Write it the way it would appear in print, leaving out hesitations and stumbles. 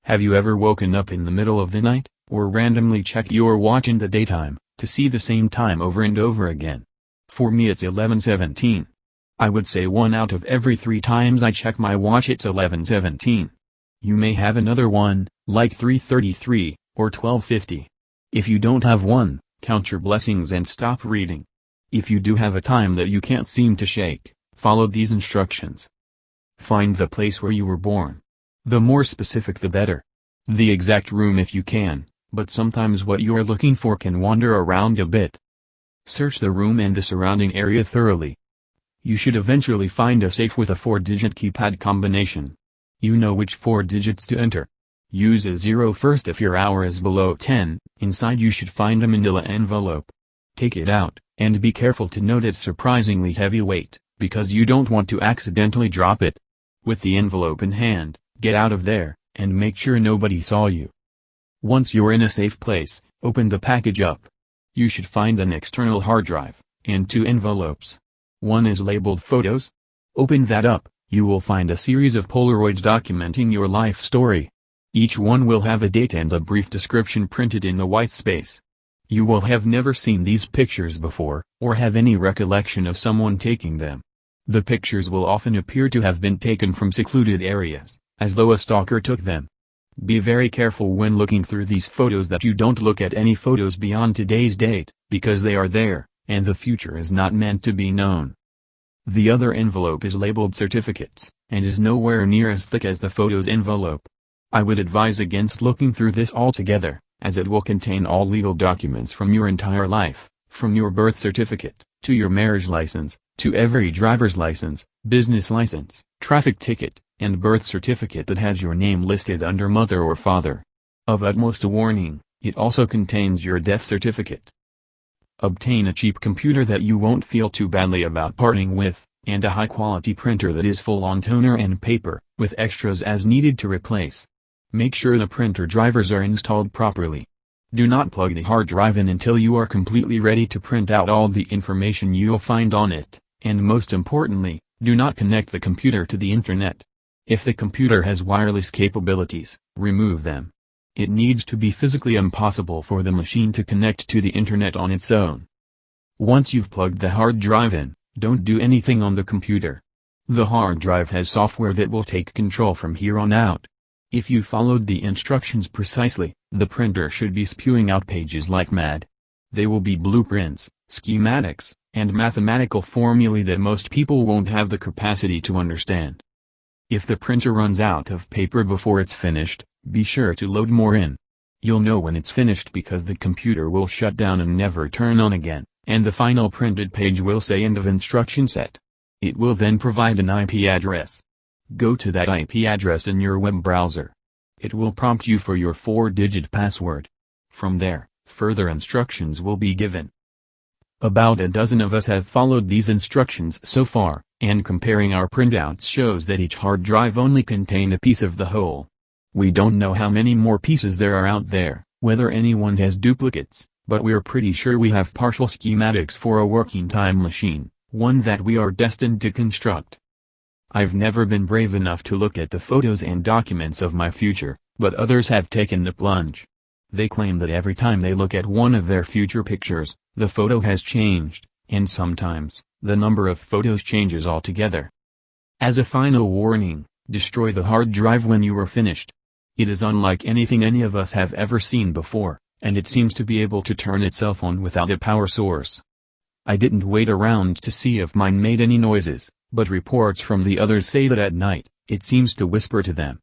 Have you ever woken up in the middle of the night, or randomly checked your watch in the daytime, to see the same time over and over again? For me it's 11:17. I would say 1 out of every 3 times I check my watch it's 11:17. You may have another one, like 3:33, or 12:50. If you don't have one, count your blessings and stop reading. If you do have a time that you can't seem to shake, follow these instructions. Find the place where you were born. The more specific the better. The exact room if you can, but sometimes what you're looking for can wander around a bit. Search the room and the surrounding area thoroughly. You should eventually find a safe with a 4-digit keypad combination. You know which 4 digits to enter. Use a 0 first if your hour is below 10, inside you should find a manila envelope. Take it out, and be careful to note its surprisingly heavy weight, because you don't want to accidentally drop it. With the envelope in hand, get out of there, and make sure nobody saw you. Once you're in a safe place, open the package up. You should find an external hard drive, and 2 envelopes. One is labeled Photos. Open that up, you will find a series of Polaroids documenting your life story. Each one will have a date and a brief description printed in the white space. You will have never seen these pictures before, or have any recollection of someone taking them. The pictures will often appear to have been taken from secluded areas, as though a stalker took them. Be very careful when looking through these photos that you don't look at any photos beyond today's date, because they are there, and the future is not meant to be known. The other envelope is labeled Certificates, and is nowhere near as thick as the photos envelope. I would advise against looking through this altogether, as it will contain all legal documents from your entire life, from your birth certificate, to your marriage license, to every driver's license, business license, traffic ticket, and birth certificate that has your name listed under mother or father. Of utmost warning, it also contains your death certificate. Obtain a cheap computer that you won't feel too badly about parting with, and a high-quality printer that is full on toner and paper, with extras as needed to replace. Make sure the printer drivers are installed properly. Do not plug the hard drive in until you are completely ready to print out all the information you'll find on it, and most importantly, do not connect the computer to the internet. If the computer has wireless capabilities, remove them. It needs to be physically impossible for the machine to connect to the internet on its own. Once you've plugged the hard drive in, don't do anything on the computer. The hard drive has software that will take control from here on out. If you followed the instructions precisely, the printer should be spewing out pages like mad. They will be blueprints, schematics, and mathematical formulae that most people won't have the capacity to understand. If the printer runs out of paper before it's finished, be sure to load more in. You'll know when it's finished because the computer will shut down and never turn on again, and the final printed page will say End of Instruction Set. It will then provide an IP address. Go to that IP address in your web browser. It will prompt you for your 4-digit password. From there, further instructions will be given. About a dozen of us have followed these instructions so far, and comparing our printouts shows that each hard drive only contained a piece of the whole. We don't know how many more pieces there are out there, whether anyone has duplicates, but we're pretty sure we have partial schematics for a working time machine, one that we are destined to construct. I've never been brave enough to look at the photos and documents of my future, but others have taken the plunge. They claim that every time they look at one of their future pictures, the photo has changed, and sometimes, the number of photos changes altogether. As a final warning, destroy the hard drive when you are finished. It is unlike anything any of us have ever seen before, and it seems to be able to turn itself on without a power source. I didn't wait around to see if mine made any noises, but reports from the others say that at night, it seems to whisper to them.